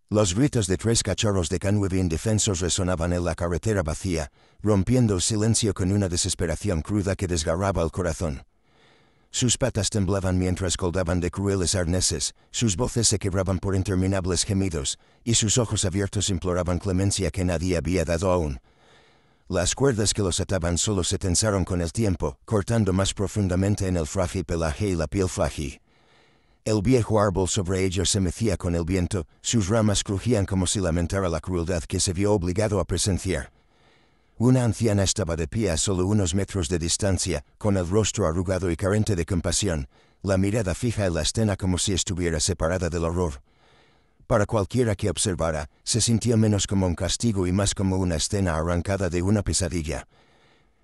Los gritos de 3 cachorros de K9 indefensos resonaban en la carretera vacía, rompiendo el silencio con una desesperación cruda que desgarraba el corazón. Sus patas temblaban mientras colgaban de crueles arneses, sus voces se quebraban por interminables gemidos, y sus ojos abiertos imploraban clemencia que nadie había dado aún. Las cuerdas que los ataban solo se tensaron con el tiempo, cortando más profundamente en el frágil pelaje y la piel frágil. El viejo árbol sobre ellos se mecía con el viento, sus ramas crujían como si lamentara la crueldad que se vio obligado a presenciar. Una anciana estaba de pie a solo unos metros de distancia, con el rostro arrugado y carente de compasión, la mirada fija en la escena como si estuviera separada del horror. Para cualquiera que observara, se sintió menos como un castigo y más como una escena arrancada de una pesadilla.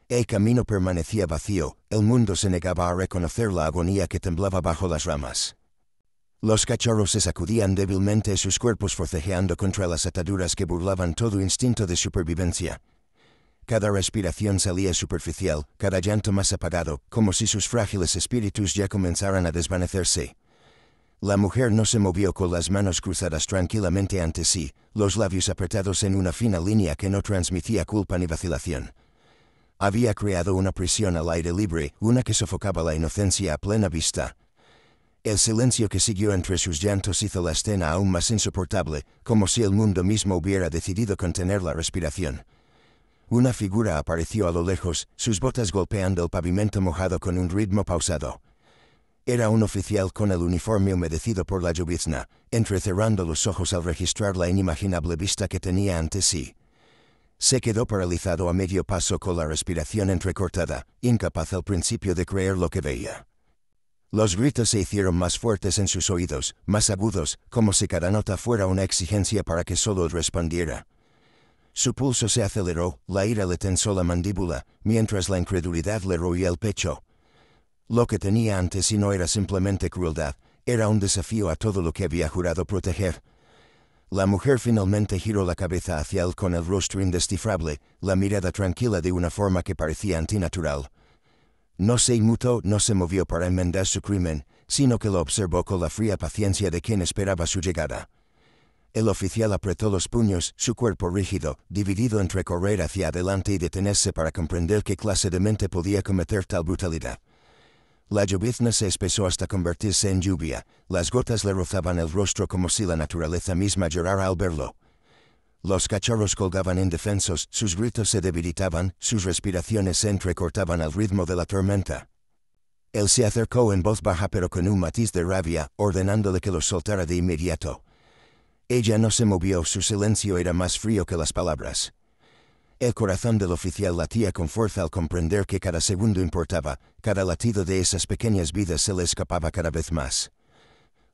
El camino permanecía vacío, el mundo se negaba a reconocer la agonía que temblaba bajo las ramas. Los cachorros se sacudían débilmente sus cuerpos forcejeando contra las ataduras que burlaban todo instinto de supervivencia. Cada respiración salía superficial, cada llanto más apagado, como si sus frágiles espíritus ya comenzaran a desvanecerse. La mujer no se movió con las manos cruzadas tranquilamente ante sí, los labios apretados en una fina línea que no transmitía culpa ni vacilación. Había creado una prisión al aire libre, una que sofocaba la inocencia a plena vista. El silencio que siguió entre sus llantos hizo la escena aún más insoportable, como si el mundo mismo hubiera decidido contener la respiración. Una figura apareció a lo lejos, sus botas golpeando el pavimento mojado con un ritmo pausado. Era un oficial con el uniforme humedecido por la llovizna, entrecerrando los ojos al registrar la inimaginable vista que tenía ante sí. Se quedó paralizado a medio paso con la respiración entrecortada, incapaz al principio de creer lo que veía. Los gritos se hicieron más fuertes en sus oídos, más agudos, como si cada nota fuera una exigencia para que solo respondiera. Su pulso se aceleró, la ira le tensó la mandíbula, mientras la incredulidad le roía el pecho. Lo que tenía ante sí no era simplemente crueldad, era un desafío a todo lo que había jurado proteger. La mujer finalmente giró la cabeza hacia él con el rostro indescifrable, la mirada tranquila de una forma que parecía antinatural. No se inmutó, no se movió para enmendar su crimen, sino que lo observó con la fría paciencia de quien esperaba su llegada. El oficial apretó los puños, su cuerpo rígido, dividido entre correr hacia adelante y detenerse para comprender qué clase de mente podía cometer tal brutalidad. La llovizna se espesó hasta convertirse en lluvia, las gotas le rozaban el rostro como si la naturaleza misma llorara al verlo. Los cachorros colgaban indefensos, sus gritos se debilitaban, sus respiraciones se entrecortaban al ritmo de la tormenta. Él se acercó en voz baja pero con un matiz de rabia, ordenándole que los soltara de inmediato. Ella no se movió, su silencio era más frío que las palabras. El corazón del oficial latía con fuerza al comprender que cada segundo importaba, cada latido de esas pequeñas vidas se le escapaba cada vez más.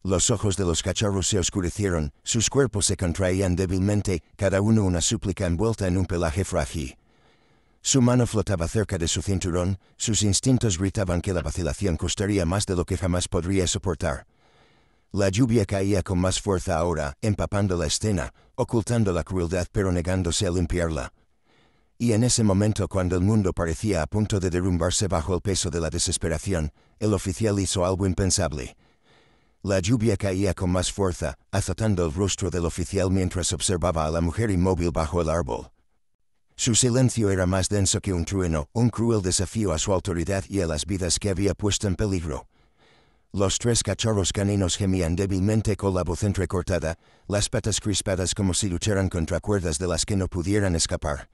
Los ojos de los cachorros se oscurecieron, sus cuerpos se contraían débilmente, cada uno una súplica envuelta en un pelaje frágil. Su mano flotaba cerca de su cinturón, sus instintos gritaban que la vacilación costaría más de lo que jamás podría soportar. La lluvia caía con más fuerza ahora, empapando la escena, ocultando la crueldad pero negándose a limpiarla. Y en ese momento, cuando el mundo parecía a punto de derrumbarse bajo el peso de la desesperación, el oficial hizo algo impensable. La lluvia caía con más fuerza, azotando el rostro del oficial mientras observaba a la mujer inmóvil bajo el árbol. Su silencio era más denso que un trueno, un cruel desafío a su autoridad y a las vidas que había puesto en peligro. Los 3 cachorros caninos gemían débilmente con la voz entrecortada, las patas crispadas como si lucharan contra cuerdas de las que no pudieran escapar.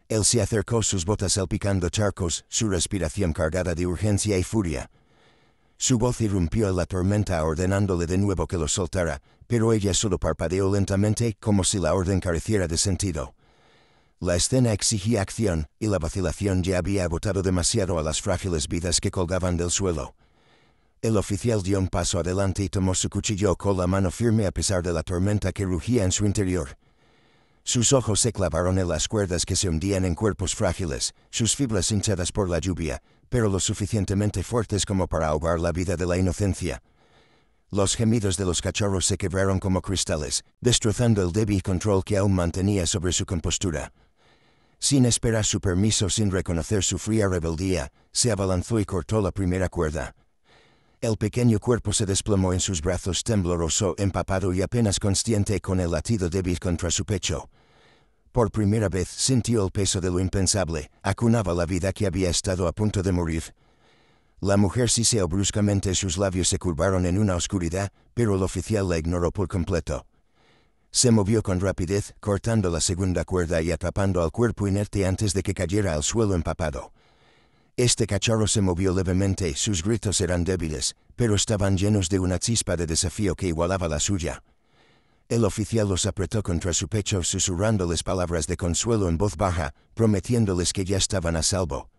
Él se acercó, sus botas salpicando charcos, su respiración cargada de urgencia y furia. Su voz irrumpió en la tormenta ordenándole de nuevo que lo soltara, pero ella solo parpadeó lentamente, como si la orden careciera de sentido. La escena exigía acción, y la vacilación ya había agotado demasiado a las frágiles vidas que colgaban del suelo. El oficial dio un paso adelante y tomó su cuchillo con la mano firme a pesar de la tormenta que rugía en su interior. Sus ojos se clavaron en las cuerdas que se hundían en cuerpos frágiles, sus fibras hinchadas por la lluvia, pero lo suficientemente fuertes como para ahogar la vida de la inocencia. Los gemidos de los cachorros se quebraron como cristales, destrozando el débil control que aún mantenía sobre su compostura. Sin esperar su permiso, sin reconocer su fría rebeldía, se abalanzó y cortó la primera cuerda. El pequeño cuerpo se desplomó en sus brazos tembloroso, empapado y apenas consciente con el latido débil contra su pecho. Por primera vez sintió el peso de lo impensable, acunaba la vida que había estado a punto de morir. La mujer siseó bruscamente, sus labios se curvaron en una oscuridad, pero el oficial la ignoró por completo. Se movió con rapidez, cortando la segunda cuerda y atrapando al cuerpo inerte antes de que cayera al suelo empapado. Este cachorro se movió levemente, sus gritos eran débiles, pero estaban llenos de una chispa de desafío que igualaba la suya. El oficial los apretó contra su pecho, susurrándoles palabras de consuelo en voz baja, prometiéndoles que ya estaban a salvo.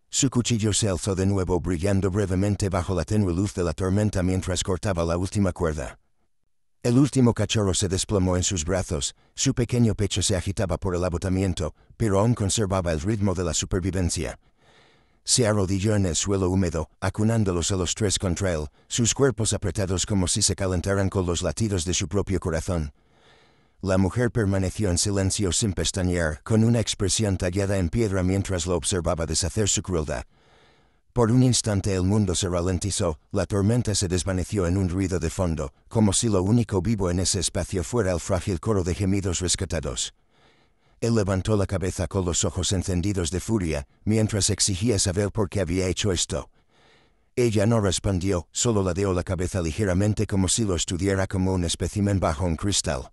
Su cuchillo se alzó de nuevo, brillando brevemente bajo la tenue luz de la tormenta mientras cortaba la última cuerda. El último cachorro se desplomó en sus brazos, su pequeño pecho se agitaba por el agotamiento, pero aún conservaba el ritmo de la supervivencia. Se arrodilló en el suelo húmedo, acunándolos a los tres contra él, sus cuerpos apretados como si se calentaran con los latidos de su propio corazón. La mujer permaneció en silencio sin pestañear, con una expresión tallada en piedra mientras lo observaba deshacer su crueldad. Por un instante el mundo se ralentizó, la tormenta se desvaneció en un ruido de fondo, como si lo único vivo en ese espacio fuera el frágil coro de gemidos rescatados. Él levantó la cabeza con los ojos encendidos de furia, mientras exigía saber por qué había hecho esto. Ella no respondió, solo ladeó la cabeza ligeramente como si lo estudiara como un espécimen bajo un cristal.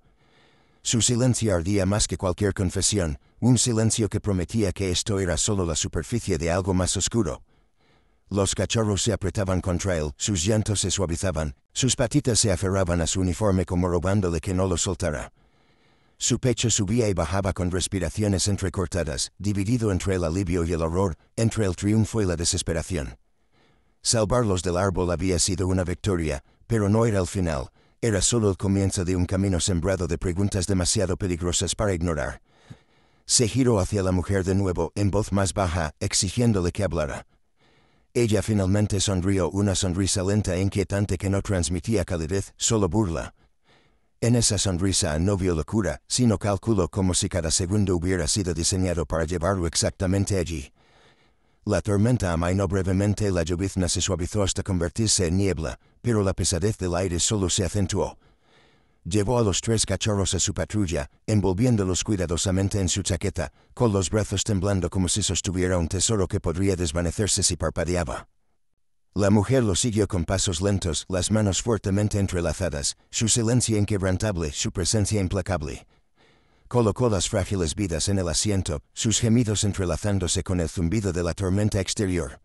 Su silencio ardía más que cualquier confesión, un silencio que prometía que esto era solo la superficie de algo más oscuro. Los cachorros se apretaban contra él, sus llantos se suavizaban, sus patitas se aferraban a su uniforme como rogándole que no lo soltara. Su pecho subía y bajaba con respiraciones entrecortadas, dividido entre el alivio y el horror, entre el triunfo y la desesperación. Salvarlos del árbol había sido una victoria, pero no era el final, era solo el comienzo de un camino sembrado de preguntas demasiado peligrosas para ignorar. Se giró hacia la mujer de nuevo, en voz más baja, exigiéndole que hablara. Ella finalmente sonrió, una sonrisa lenta e inquietante que no transmitía calidez, solo burla. En esa sonrisa no vio locura, sino cálculo, como si cada segundo hubiera sido diseñado para llevarlo exactamente allí. La tormenta amainó brevemente, la llovizna se suavizó hasta convertirse en niebla, pero la pesadez del aire solo se acentuó. Llevó a los tres cachorros a su patrulla, envolviéndolos cuidadosamente en su chaqueta, con los brazos temblando como si sostuviera un tesoro que podría desvanecerse si parpadeaba. La mujer lo siguió con pasos lentos, las manos fuertemente entrelazadas, su silencio inquebrantable, su presencia implacable. Colocó las frágiles vidas en el asiento, sus gemidos entrelazándose con el zumbido de la tormenta exterior.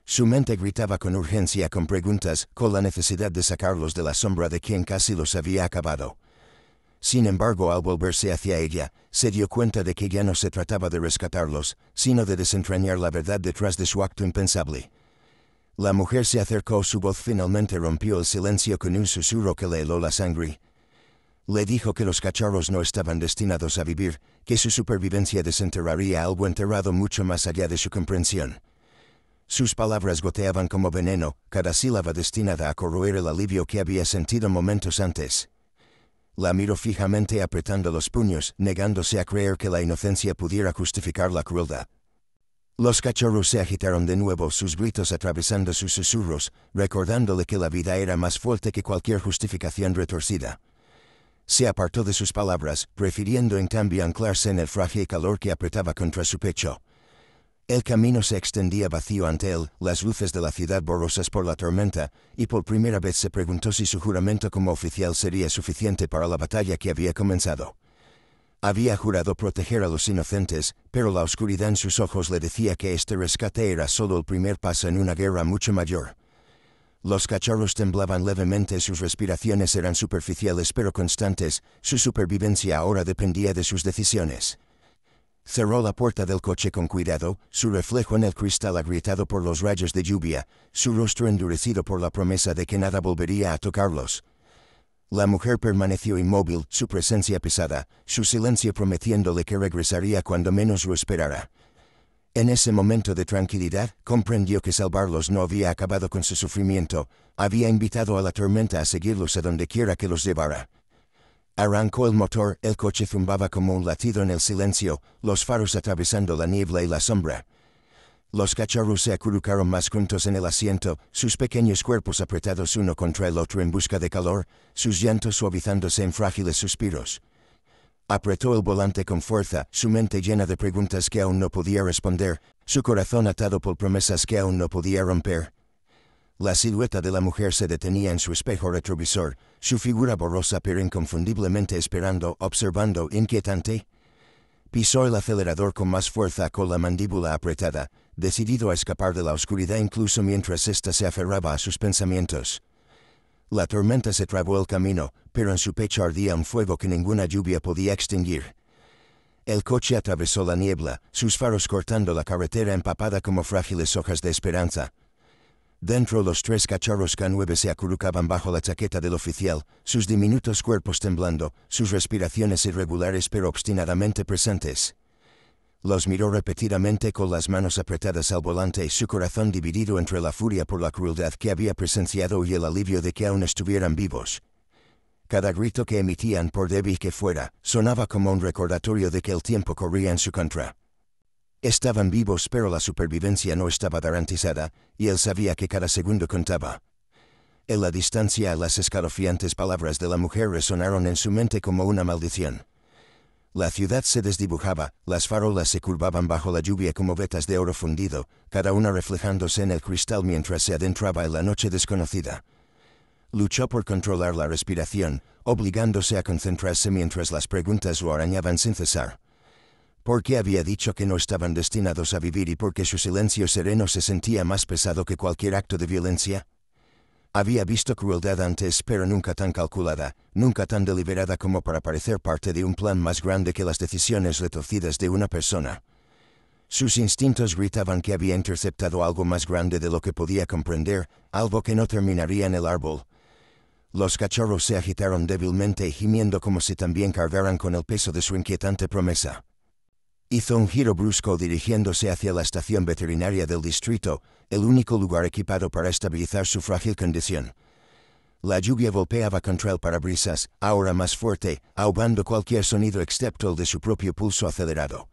Su mente gritaba con urgencia, con preguntas, con la necesidad de sacarlos de la sombra de quien casi los había acabado. Sin embargo, al volverse hacia ella, se dio cuenta de que ya no se trataba de rescatarlos, sino de desentrañar la verdad detrás de su acto impensable. La mujer se acercó, su voz finalmente rompió el silencio con un susurro que le heló la sangre. Le dijo que los cachorros no estaban destinados a vivir, que su supervivencia desenterraría algo enterrado mucho más allá de su comprensión. Sus palabras goteaban como veneno, cada sílaba destinada a corroer el alivio que había sentido momentos antes. La miró fijamente apretando los puños, negándose a creer que la inocencia pudiera justificar la crueldad. Los cachorros se agitaron de nuevo, sus gritos atravesando sus susurros, recordándole que la vida era más fuerte que cualquier justificación retorcida. Se apartó de sus palabras, prefiriendo en cambio anclarse en el frágil calor que apretaba contra su pecho. El camino se extendía vacío ante él, las luces de la ciudad borrosas por la tormenta, y por primera vez se preguntó si su juramento como oficial sería suficiente para la batalla que había comenzado. Había jurado proteger a los inocentes, pero la oscuridad en sus ojos le decía que este rescate era solo el primer paso en una guerra mucho mayor. Los cachorros temblaban levemente, sus respiraciones eran superficiales pero constantes, su supervivencia ahora dependía de sus decisiones. Cerró la puerta del coche con cuidado, su reflejo en el cristal agrietado por los rayos de lluvia, su rostro endurecido por la promesa de que nada volvería a tocarlos. La mujer permaneció inmóvil, su presencia pesada, su silencio prometiéndole que regresaría cuando menos lo esperara. En ese momento de tranquilidad, comprendió que salvarlos no había acabado con su sufrimiento, había invitado a la tormenta a seguirlos a donde quiera que los llevara. Arrancó el motor, el coche zumbaba como un latido en el silencio, los faros atravesando la niebla y la sombra. Los cachorros se acurrucaron más juntos en el asiento, sus pequeños cuerpos apretados uno contra el otro en busca de calor, sus llantos suavizándose en frágiles suspiros. Apretó el volante con fuerza, su mente llena de preguntas que aún no podía responder, su corazón atado por promesas que aún no podía romper. La silueta de la mujer se detenía en su espejo retrovisor, su figura borrosa pero inconfundiblemente esperando, observando, inquietante. Pisó el acelerador con más fuerza con la mandíbula apretada, decidido a escapar de la oscuridad incluso mientras ésta se aferraba a sus pensamientos. La tormenta se trabó el camino, pero en su pecho ardía un fuego que ninguna lluvia podía extinguir. El coche atravesó la niebla, sus faros cortando la carretera empapada como frágiles hojas de esperanza. Dentro los tres cachorros K9 se acurrucaban bajo la chaqueta del oficial, sus diminutos cuerpos temblando, sus respiraciones irregulares pero obstinadamente presentes. Los miró repetidamente con las manos apretadas al volante y su corazón dividido entre la furia por la crueldad que había presenciado y el alivio de que aún estuvieran vivos. Cada grito que emitían, por débil que fuera, sonaba como un recordatorio de que el tiempo corría en su contra. Estaban vivos pero la supervivencia no estaba garantizada, y él sabía que cada segundo contaba. En la distancia las escalofriantes palabras de la mujer resonaron en su mente como una maldición. La ciudad se desdibujaba, las farolas se curvaban bajo la lluvia como vetas de oro fundido, cada una reflejándose en el cristal mientras se adentraba en la noche desconocida. Luchó por controlar la respiración, obligándose a concentrarse mientras las preguntas lo arañaban sin cesar. ¿Por qué había dicho que no estaban destinados a vivir y por qué su silencio sereno se sentía más pesado que cualquier acto de violencia? Había visto crueldad antes, pero nunca tan calculada, nunca tan deliberada como para parecer parte de un plan más grande que las decisiones retorcidas de una persona. Sus instintos gritaban que había interceptado algo más grande de lo que podía comprender, algo que no terminaría en el árbol. Los cachorros se agitaron débilmente, gimiendo como si también cargaran con el peso de su inquietante promesa. Hizo un giro brusco dirigiéndose hacia la estación veterinaria del distrito, el único lugar equipado para estabilizar su frágil condición. La lluvia golpeaba contra el parabrisas, ahora más fuerte, ahogando cualquier sonido excepto el de su propio pulso acelerado.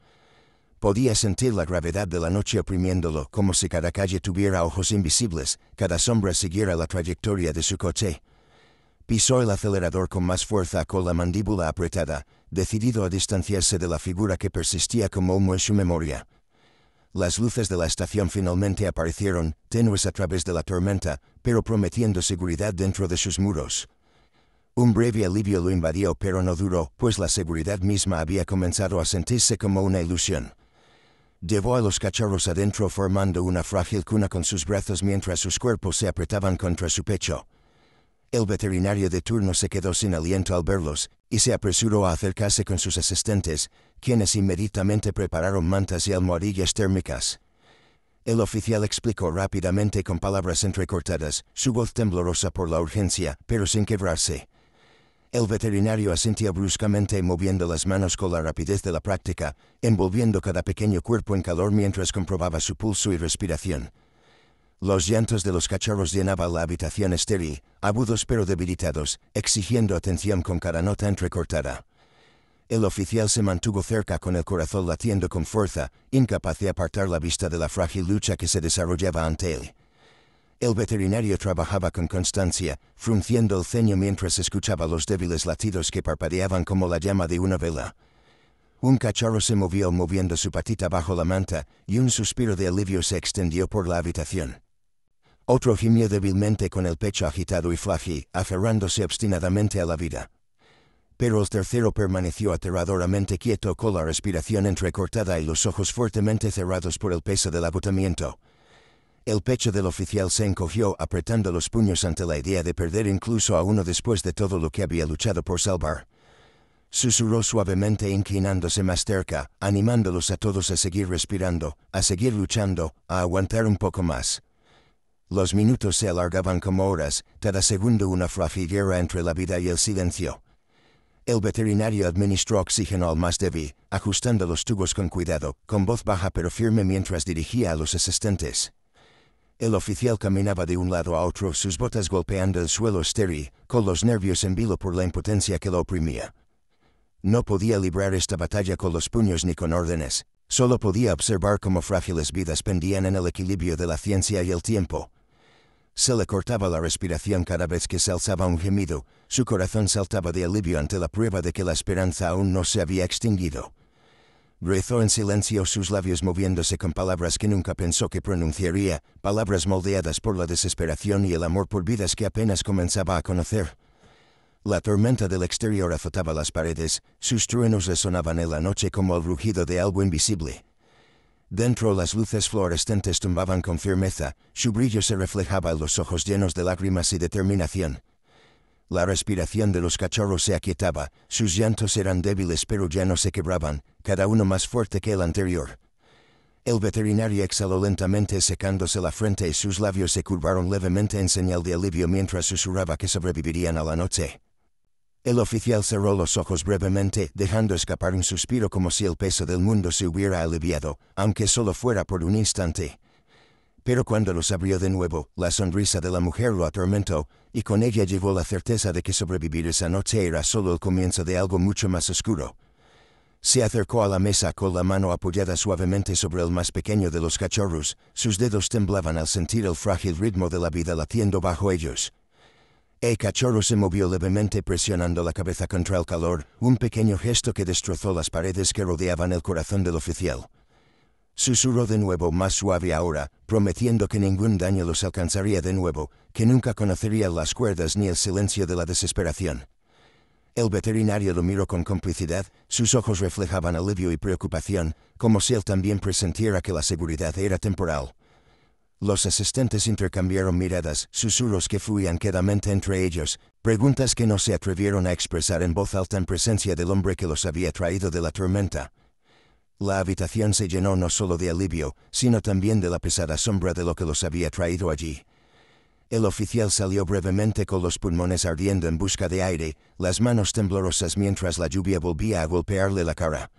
Podía sentir la gravedad de la noche oprimiéndolo, como si cada calle tuviera ojos invisibles, cada sombra siguiera la trayectoria de su coche. Pisó el acelerador con más fuerza con la mandíbula apretada, decidido a distanciarse de la figura que persistía como humo en su memoria. Las luces de la estación finalmente aparecieron, tenues a través de la tormenta, pero prometiendo seguridad dentro de sus muros. Un breve alivio lo invadió pero no duró, pues la seguridad misma había comenzado a sentirse como una ilusión. Llevó a los cachorros adentro formando una frágil cuna con sus brazos mientras sus cuerpos se apretaban contra su pecho. El veterinario de turno se quedó sin aliento al verlos, y se apresuró a acercarse con sus asistentes, quienes inmediatamente prepararon mantas y almohadillas térmicas. El oficial explicó rápidamente con palabras entrecortadas, su voz temblorosa por la urgencia, pero sin quebrarse. El veterinario asintió bruscamente moviendo las manos con la rapidez de la práctica, envolviendo cada pequeño cuerpo en calor mientras comprobaba su pulso y respiración. Los llantos de los cachorros llenaban la habitación estéril, agudos pero debilitados, exigiendo atención con cada nota entrecortada. El oficial se mantuvo cerca con el corazón latiendo con fuerza, incapaz de apartar la vista de la frágil lucha que se desarrollaba ante él. El veterinario trabajaba con constancia, frunciendo el ceño mientras escuchaba los débiles latidos que parpadeaban como la llama de una vela. Un cachorro se movió moviendo su patita bajo la manta, y un suspiro de alivio se extendió por la habitación. Otro gimió débilmente con el pecho agitado y frágil, aferrándose obstinadamente a la vida. Pero el tercero permaneció aterradoramente quieto con la respiración entrecortada y los ojos fuertemente cerrados por el peso del agotamiento. El pecho del oficial se encogió apretando los puños ante la idea de perder incluso a uno después de todo lo que había luchado por salvar. Susurró suavemente inclinándose más cerca, animándolos a todos a seguir respirando, a seguir luchando, a aguantar un poco más. Los minutos se alargaban como horas, cada segundo una frágil guerra entre la vida y el silencio. El veterinario administró oxígeno al más débil, ajustando los tubos con cuidado, con voz baja pero firme mientras dirigía a los asistentes. El oficial caminaba de un lado a otro, sus botas golpeando el suelo estéril, con los nervios en vilo por la impotencia que lo oprimía. No podía librar esta batalla con los puños ni con órdenes. Solo podía observar cómo frágiles vidas pendían en el equilibrio de la ciencia y el tiempo. Se le cortaba la respiración cada vez que se alzaba un gemido, su corazón saltaba de alivio ante la prueba de que la esperanza aún no se había extinguido. Rezó en silencio, sus labios moviéndose con palabras que nunca pensó que pronunciaría, palabras moldeadas por la desesperación y el amor por vidas que apenas comenzaba a conocer. La tormenta del exterior azotaba las paredes, sus truenos resonaban en la noche como el rugido de algo invisible. Dentro las luces fluorescentes tumbaban con firmeza, su brillo se reflejaba en los ojos llenos de lágrimas y determinación. La respiración de los cachorros se aquietaba, sus llantos eran débiles pero ya no se quebraban, cada uno más fuerte que el anterior. El veterinario exhaló lentamente secándose la frente y sus labios se curvaron levemente en señal de alivio mientras susurraba que sobrevivirían a la noche. El oficial cerró los ojos brevemente, dejando escapar un suspiro como si el peso del mundo se hubiera aliviado, aunque solo fuera por un instante. Pero cuando los abrió de nuevo, la sonrisa de la mujer lo atormentó, y con ella llegó la certeza de que sobrevivir esa noche era solo el comienzo de algo mucho más oscuro. Se acercó a la mesa con la mano apoyada suavemente sobre el más pequeño de los cachorros, sus dedos temblaban al sentir el frágil ritmo de la vida latiendo bajo ellos. El cachorro se movió levemente presionando la cabeza contra el calor, un pequeño gesto que destrozó las paredes que rodeaban el corazón del oficial. Susurró de nuevo más suave ahora, prometiendo que ningún daño los alcanzaría de nuevo, que nunca conocería las cuerdas ni el silencio de la desesperación. El veterinario lo miró con complicidad, sus ojos reflejaban alivio y preocupación, como si él también presintiera que la seguridad era temporal. Los asistentes intercambiaron miradas, susurros que fluían quedamente entre ellos, preguntas que no se atrevieron a expresar en voz alta en presencia del hombre que los había traído de la tormenta. La habitación se llenó no solo de alivio, sino también de la pesada sombra de lo que los había traído allí. El oficial salió brevemente con los pulmones ardiendo en busca de aire, las manos temblorosas mientras la lluvia volvía a golpearle la cara.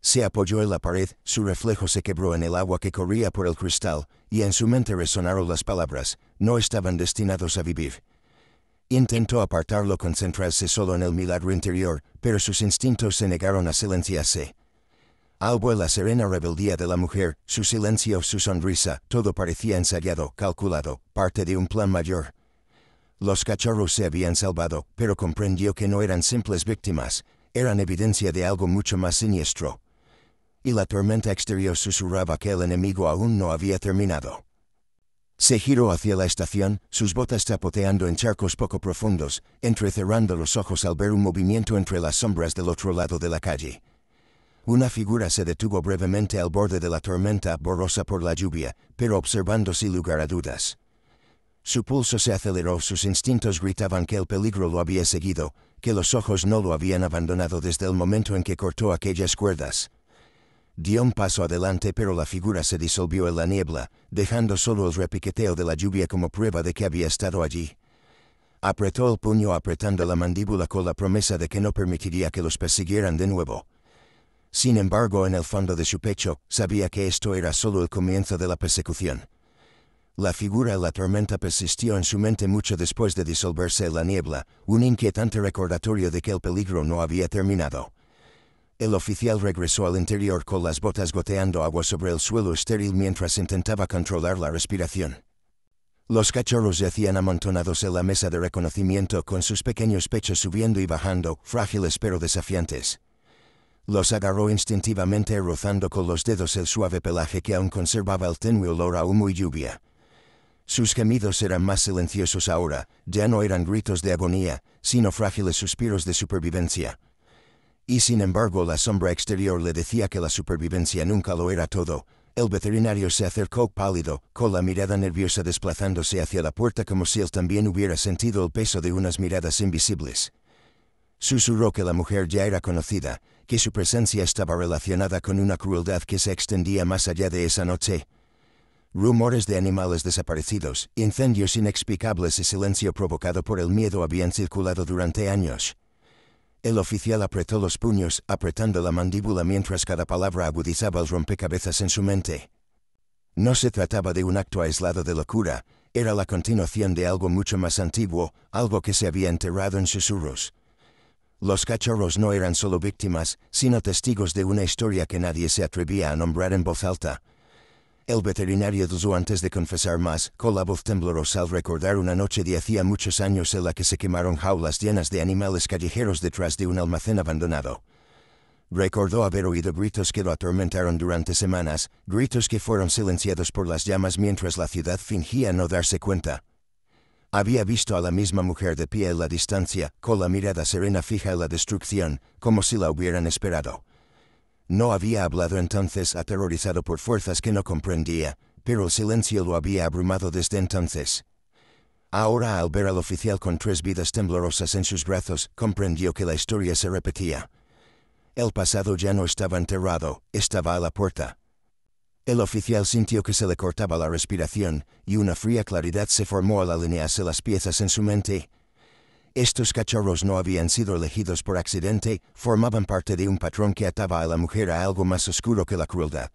Se apoyó en la pared, su reflejo se quebró en el agua que corría por el cristal, y en su mente resonaron las palabras: no estaban destinados a vivir. Intentó apartarlo, concentrarse solo en el milagro interior, pero sus instintos se negaron a silenciarse. Algo en la serena rebeldía de la mujer, su silencio, su sonrisa, todo parecía ensayado, calculado, parte de un plan mayor. Los cachorros se habían salvado, pero comprendió que no eran simples víctimas, eran evidencia de algo mucho más siniestro. Y la tormenta exterior susurraba que el enemigo aún no había terminado. Se giró hacia la estación, sus botas tapoteando en charcos poco profundos, entrecerrando los ojos al ver un movimiento entre las sombras del otro lado de la calle. Una figura se detuvo brevemente al borde de la tormenta, borrosa por la lluvia, pero observando sin lugar a dudas. Su pulso se aceleró, sus instintos gritaban que el peligro lo había seguido, que los ojos no lo habían abandonado desde el momento en que cortó aquellas cuerdas. Dio un paso adelante, pero la figura se disolvió en la niebla, dejando solo el repiqueteo de la lluvia como prueba de que había estado allí. Apretó el puño apretando la mandíbula con la promesa de que no permitiría que los persiguieran de nuevo. Sin embargo, en el fondo de su pecho, sabía que esto era solo el comienzo de la persecución. La figura en la tormenta persistió en su mente mucho después de disolverse en la niebla, un inquietante recordatorio de que el peligro no había terminado. El oficial regresó al interior con las botas goteando agua sobre el suelo estéril mientras intentaba controlar la respiración. Los cachorros yacían amontonados en la mesa de reconocimiento con sus pequeños pechos subiendo y bajando, frágiles pero desafiantes. Los agarró instintivamente rozando con los dedos el suave pelaje que aún conservaba el tenue olor a humo y lluvia. Sus gemidos eran más silenciosos ahora, ya no eran gritos de agonía, sino frágiles suspiros de supervivencia. Y sin embargo la sombra exterior le decía que la supervivencia nunca lo era todo. El veterinario se acercó pálido, con la mirada nerviosa desplazándose hacia la puerta como si él también hubiera sentido el peso de unas miradas invisibles. Susurró que la mujer ya era conocida, que su presencia estaba relacionada con una crueldad que se extendía más allá de esa noche. Rumores de animales desaparecidos, incendios inexplicables y silencio provocado por el miedo habían circulado durante años. El oficial apretó los puños, apretando la mandíbula mientras cada palabra agudizaba el rompecabezas en su mente. No se trataba de un acto aislado de locura, era la continuación de algo mucho más antiguo, algo que se había enterrado en susurros. Los cachorros no eran solo víctimas, sino testigos de una historia que nadie se atrevía a nombrar en voz alta. El veterinario dudó antes de confesar más, con la voz temblorosa al recordar una noche de hacía muchos años en la que se quemaron jaulas llenas de animales callejeros detrás de un almacén abandonado. Recordó haber oído gritos que lo atormentaron durante semanas, gritos que fueron silenciados por las llamas mientras la ciudad fingía no darse cuenta. Había visto a la misma mujer de pie en la distancia, con la mirada serena fija en la destrucción, como si la hubieran esperado. No había hablado entonces, aterrorizado por fuerzas que no comprendía, pero el silencio lo había abrumado desde entonces. Ahora, al ver al oficial con 3 vidas temblorosas en sus brazos, comprendió que la historia se repetía. El pasado ya no estaba enterrado, estaba a la puerta. El oficial sintió que se le cortaba la respiración, y una fría claridad se formó al alinearse las piezas en su mente. Estos cachorros no habían sido elegidos por accidente, formaban parte de un patrón que ataba a la mujer a algo más oscuro que la crueldad.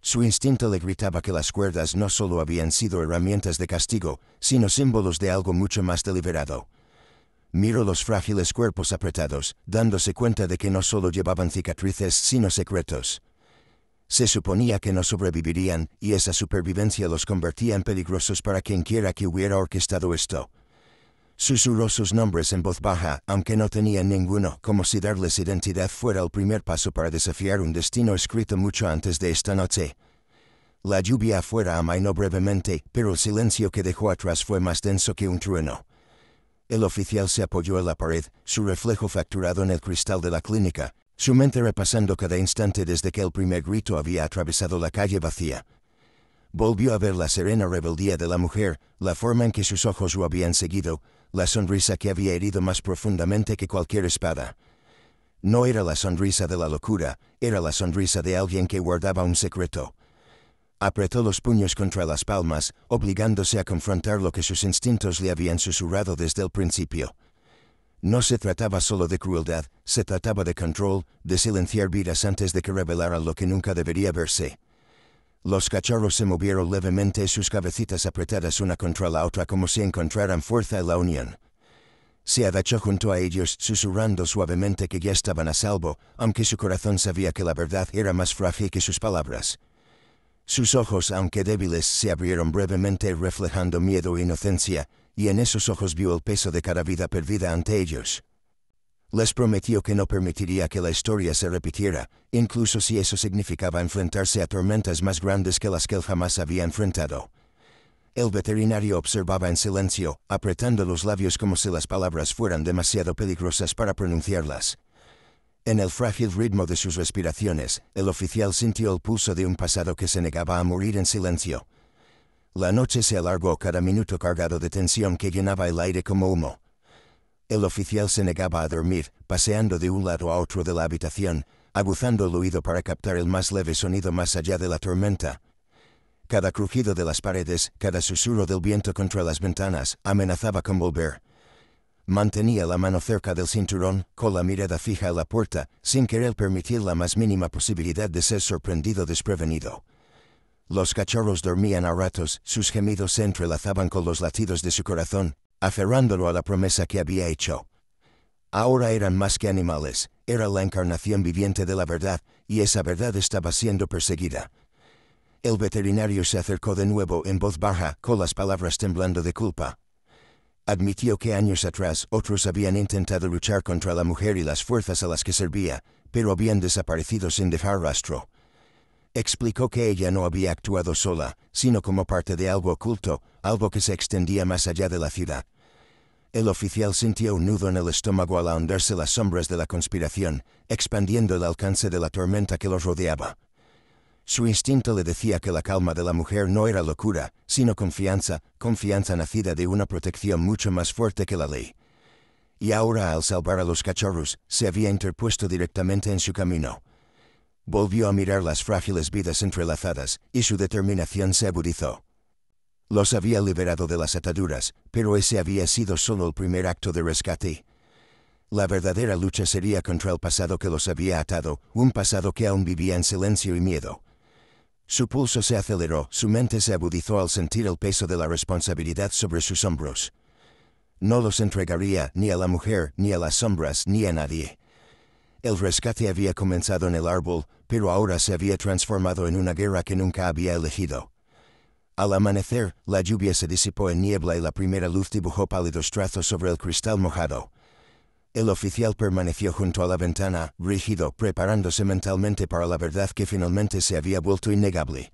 Su instinto le gritaba que las cuerdas no solo habían sido herramientas de castigo, sino símbolos de algo mucho más deliberado. Miró los frágiles cuerpos apretados, dándose cuenta de que no solo llevaban cicatrices, sino secretos. Se suponía que no sobrevivirían, y esa supervivencia los convertía en peligrosos para quienquiera que hubiera orquestado esto. Susurró sus nombres en voz baja, aunque no tenían ninguno, como si darles identidad fuera el primer paso para desafiar un destino escrito mucho antes de esta noche. La lluvia afuera amainó brevemente, pero el silencio que dejó atrás fue más denso que un trueno. El oficial se apoyó en la pared, su reflejo fracturado en el cristal de la clínica, su mente repasando cada instante desde que el primer grito había atravesado la calle vacía. Volvió a ver la serena rebeldía de la mujer, la forma en que sus ojos lo habían seguido, la sonrisa que había herido más profundamente que cualquier espada. No era la sonrisa de la locura, era la sonrisa de alguien que guardaba un secreto. Apretó los puños contra las palmas, obligándose a confrontar lo que sus instintos le habían susurrado desde el principio. No se trataba solo de crueldad, se trataba de control, de silenciar vidas antes de que revelaran lo que nunca debería verse. Los cachorros se movieron levemente, sus cabecitas apretadas una contra la otra como si encontraran fuerza en la unión. Se agachó junto a ellos, susurrando suavemente que ya estaban a salvo, aunque su corazón sabía que la verdad era más frágil que sus palabras. Sus ojos, aunque débiles, se abrieron brevemente reflejando miedo e inocencia, y en esos ojos vio el peso de cada vida perdida ante ellos. Les prometió que no permitiría que la historia se repitiera, incluso si eso significaba enfrentarse a tormentas más grandes que las que él jamás había enfrentado. El veterinario observaba en silencio, apretando los labios como si las palabras fueran demasiado peligrosas para pronunciarlas. En el frágil ritmo de sus respiraciones, el oficial sintió el pulso de un pasado que se negaba a morir en silencio. La noche se alargó, cada minuto cargado de tensión que llenaba el aire como humo. El oficial se negaba a dormir, paseando de un lado a otro de la habitación, aguzando el oído para captar el más leve sonido más allá de la tormenta. Cada crujido de las paredes, cada susurro del viento contra las ventanas, amenazaba con volver. Mantenía la mano cerca del cinturón, con la mirada fija a la puerta, sin querer permitir la más mínima posibilidad de ser sorprendido desprevenido. Los cachorros dormían a ratos, sus gemidos se entrelazaban con los latidos de su corazón, aferrándolo a la promesa que había hecho. Ahora eran más que animales, era la encarnación viviente de la verdad, y esa verdad estaba siendo perseguida. El veterinario se acercó de nuevo en voz baja, con las palabras temblando de culpa. Admitió que años atrás otros habían intentado luchar contra la mujer y las fuerzas a las que servía, pero habían desaparecido sin dejar rastro. Explicó que ella no había actuado sola, sino como parte de algo oculto, algo que se extendía más allá de la ciudad. El oficial sintió un nudo en el estómago al ahondarse las sombras de la conspiración, expandiendo el alcance de la tormenta que los rodeaba. Su instinto le decía que la calma de la mujer no era locura, sino confianza, confianza nacida de una protección mucho más fuerte que la ley. Y ahora, al salvar a los cachorros, se había interpuesto directamente en su camino. Volvió a mirar las frágiles vidas entrelazadas, y su determinación se agudizó. Los había liberado de las ataduras, pero ese había sido solo el primer acto de rescate. La verdadera lucha sería contra el pasado que los había atado, un pasado que aún vivía en silencio y miedo. Su pulso se aceleró, su mente se agudizó al sentir el peso de la responsabilidad sobre sus hombros. No los entregaría ni a la mujer, ni a las sombras, ni a nadie. El rescate había comenzado en el árbol, pero ahora se había transformado en una guerra que nunca había elegido. Al amanecer, la lluvia se disipó en niebla y la primera luz dibujó pálidos trazos sobre el cristal mojado. El oficial permaneció junto a la ventana, rígido, preparándose mentalmente para la verdad que finalmente se había vuelto innegable.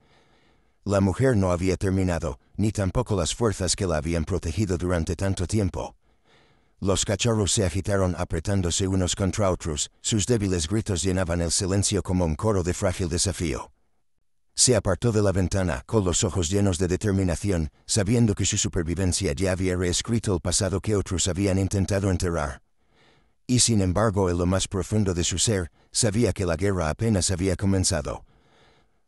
La mujer no había terminado, ni tampoco las fuerzas que la habían protegido durante tanto tiempo. Los cachorros se agitaron apretándose unos contra otros, sus débiles gritos llenaban el silencio como un coro de frágil desafío. Se apartó de la ventana, con los ojos llenos de determinación, sabiendo que su supervivencia ya había reescrito el pasado que otros habían intentado enterrar. Y sin embargo, en lo más profundo de su ser, sabía que la guerra apenas había comenzado.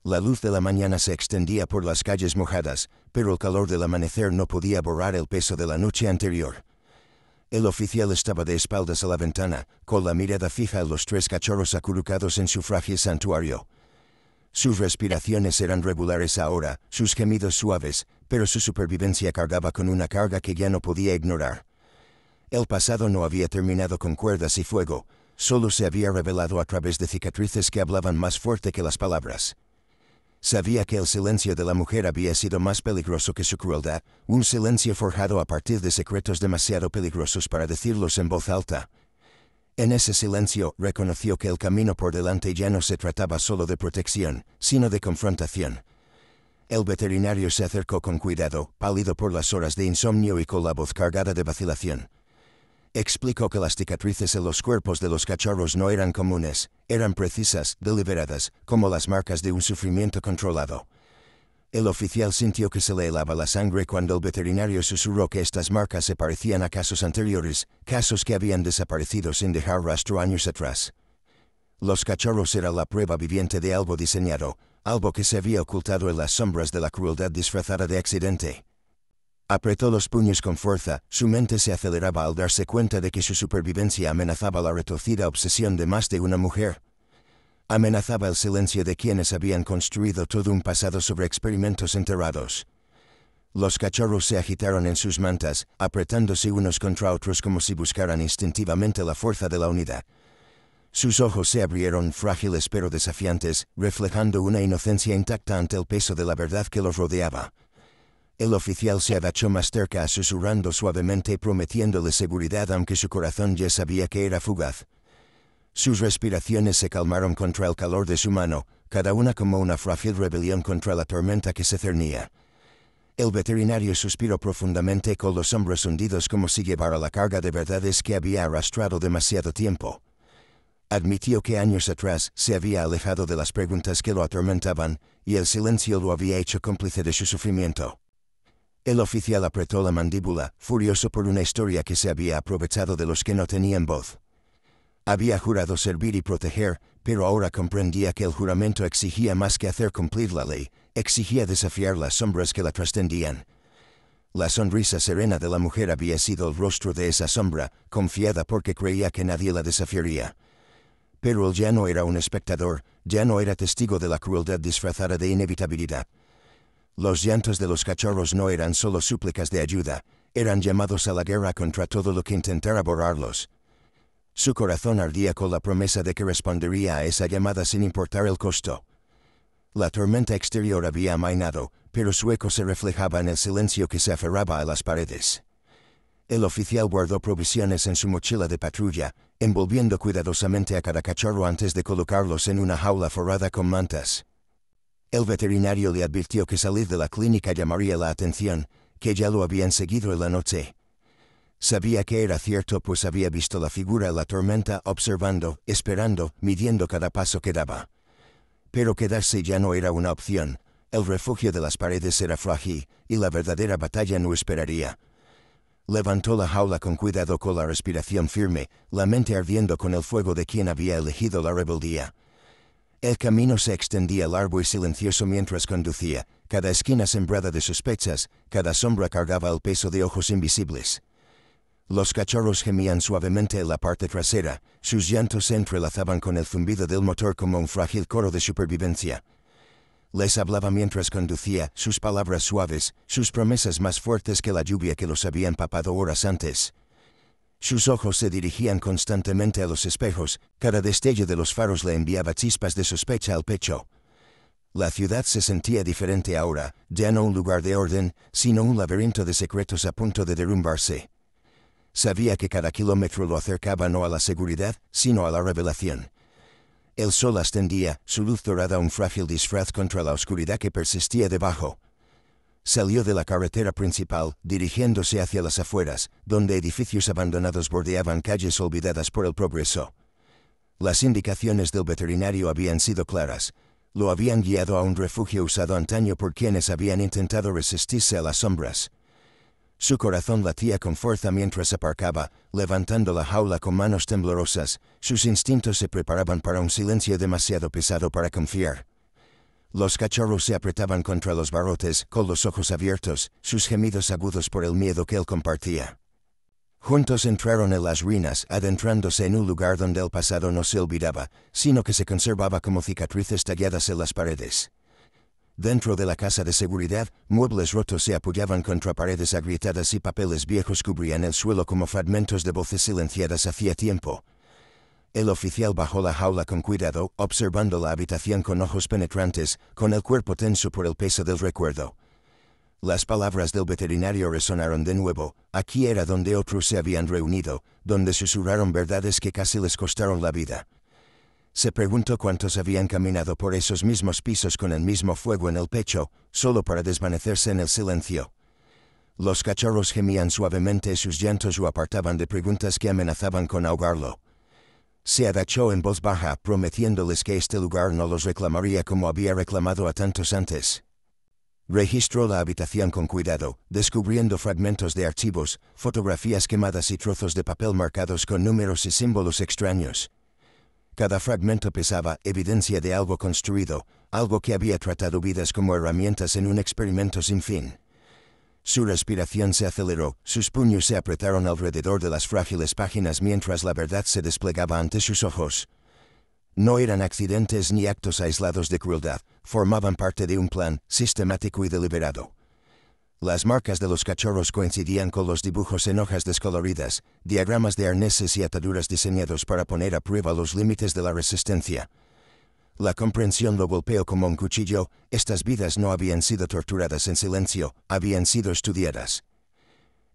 La luz de la mañana se extendía por las calles mojadas, pero el calor del amanecer no podía borrar el peso de la noche anterior. El oficial estaba de espaldas a la ventana, con la mirada fija en los tres cachorros acurrucados en su frágil santuario. Sus respiraciones eran regulares ahora, sus gemidos suaves, pero su supervivencia cargaba con una carga que ya no podía ignorar. El pasado no había terminado con cuerdas y fuego, solo se había revelado a través de cicatrices que hablaban más fuerte que las palabras. Sabía que el silencio de la mujer había sido más peligroso que su crueldad, un silencio forjado a partir de secretos demasiado peligrosos para decirlos en voz alta. En ese silencio reconoció que el camino por delante ya no se trataba solo de protección, sino de confrontación. El veterinario se acercó con cuidado, pálido por las horas de insomnio y con la voz cargada de vacilación. Explicó que las cicatrices en los cuerpos de los cachorros no eran comunes, eran precisas, deliberadas, como las marcas de un sufrimiento controlado. El oficial sintió que se le helaba la sangre cuando el veterinario susurró que estas marcas se parecían a casos anteriores, casos que habían desaparecido sin dejar rastro años atrás. Los cachorros eran la prueba viviente de algo diseñado, algo que se había ocultado en las sombras de la crueldad disfrazada de accidente. Apretó los puños con fuerza, su mente se aceleraba al darse cuenta de que su supervivencia amenazaba la retorcida obsesión de más de una mujer. Amenazaba el silencio de quienes habían construido todo un pasado sobre experimentos enterrados. Los cachorros se agitaron en sus mantas, apretándose unos contra otros como si buscaran instintivamente la fuerza de la unidad. Sus ojos se abrieron frágiles pero desafiantes, reflejando una inocencia intacta ante el peso de la verdad que los rodeaba. El oficial se agachó más cerca, susurrando suavemente, prometiéndole seguridad aunque su corazón ya sabía que era fugaz. Sus respiraciones se calmaron contra el calor de su mano, cada una como una frágil rebelión contra la tormenta que se cernía. El veterinario suspiró profundamente con los hombros hundidos como si llevara la carga de verdades que había arrastrado demasiado tiempo. Admitió que años atrás se había alejado de las preguntas que lo atormentaban, y el silencio lo había hecho cómplice de su sufrimiento. El oficial apretó la mandíbula, furioso por una historia que se había aprovechado de los que no tenían voz. Había jurado servir y proteger, pero ahora comprendía que el juramento exigía más que hacer cumplir la ley, exigía desafiar las sombras que la trascendían. La sonrisa serena de la mujer había sido el rostro de esa sombra, confiada porque creía que nadie la desafiaría. Pero él ya no era un espectador, ya no era testigo de la crueldad disfrazada de inevitabilidad. Los llantos de los cachorros no eran solo súplicas de ayuda, eran llamados a la guerra contra todo lo que intentara borrarlos. Su corazón ardía con la promesa de que respondería a esa llamada sin importar el costo. La tormenta exterior había amainado, pero su eco se reflejaba en el silencio que se aferraba a las paredes. El oficial guardó provisiones en su mochila de patrulla, envolviendo cuidadosamente a cada cachorro antes de colocarlos en una jaula forrada con mantas. El veterinario le advirtió que salir de la clínica llamaría la atención, que ya lo habían seguido en la noche. Sabía que era cierto, pues había visto la figura en la tormenta observando, esperando, midiendo cada paso que daba. Pero quedarse ya no era una opción, el refugio de las paredes era frágil, y la verdadera batalla no esperaría. Levantó la jaula con cuidado, con la respiración firme, la mente ardiendo con el fuego de quien había elegido la rebeldía. El camino se extendía largo y silencioso mientras conducía, cada esquina sembrada de sospechas, cada sombra cargaba el peso de ojos invisibles. Los cachorros gemían suavemente en la parte trasera, sus llantos se entrelazaban con el zumbido del motor como un frágil coro de supervivencia. Les hablaba mientras conducía, sus palabras suaves, sus promesas más fuertes que la lluvia que los había empapado horas antes. Sus ojos se dirigían constantemente a los espejos, cada destello de los faros le enviaba chispas de sospecha al pecho. La ciudad se sentía diferente ahora, ya no un lugar de orden, sino un laberinto de secretos a punto de derrumbarse. Sabía que cada kilómetro lo acercaba no a la seguridad, sino a la revelación. El sol ascendía, su luz dorada un frágil disfraz contra la oscuridad que persistía debajo. Salió de la carretera principal, dirigiéndose hacia las afueras, donde edificios abandonados bordeaban calles olvidadas por el progreso. Las indicaciones del veterinario habían sido claras. Lo habían guiado a un refugio usado antaño por quienes habían intentado resistirse a las sombras. Su corazón latía con fuerza mientras aparcaba, levantando la jaula con manos temblorosas. Sus instintos se preparaban para un silencio demasiado pesado para confiar. Los cachorros se apretaban contra los barrotes, con los ojos abiertos, sus gemidos agudos por el miedo que él compartía. Juntos entraron en las ruinas, adentrándose en un lugar donde el pasado no se olvidaba, sino que se conservaba como cicatrices talladas en las paredes. Dentro de la casa de seguridad, muebles rotos se apoyaban contra paredes agrietadas y papeles viejos cubrían el suelo como fragmentos de voces silenciadas hacía tiempo. El oficial bajó la jaula con cuidado, observando la habitación con ojos penetrantes, con el cuerpo tenso por el peso del recuerdo. Las palabras del veterinario resonaron de nuevo. Aquí era donde otros se habían reunido, donde susurraron verdades que casi les costaron la vida. Se preguntó cuántos habían caminado por esos mismos pisos con el mismo fuego en el pecho, solo para desvanecerse en el silencio. Los cachorros gemían suavemente y sus llantos lo apartaban de preguntas que amenazaban con ahogarlo. Se agachó en voz baja, prometiéndoles que este lugar no los reclamaría como había reclamado a tantos antes. Registró la habitación con cuidado, descubriendo fragmentos de archivos, fotografías quemadas y trozos de papel marcados con números y símbolos extraños. Cada fragmento pesaba, evidencia de algo construido, algo que había tratado vidas como herramientas en un experimento sin fin. Su respiración se aceleró, sus puños se apretaron alrededor de las frágiles páginas mientras la verdad se desplegaba ante sus ojos. No eran accidentes ni actos aislados de crueldad, formaban parte de un plan, sistemático y deliberado. Las marcas de los cachorros coincidían con los dibujos en hojas descoloridas, diagramas de arneses y ataduras diseñados para poner a prueba los límites de la resistencia. La comprensión lo golpeó como un cuchillo. Estas vidas no habían sido torturadas en silencio, habían sido estudiadas.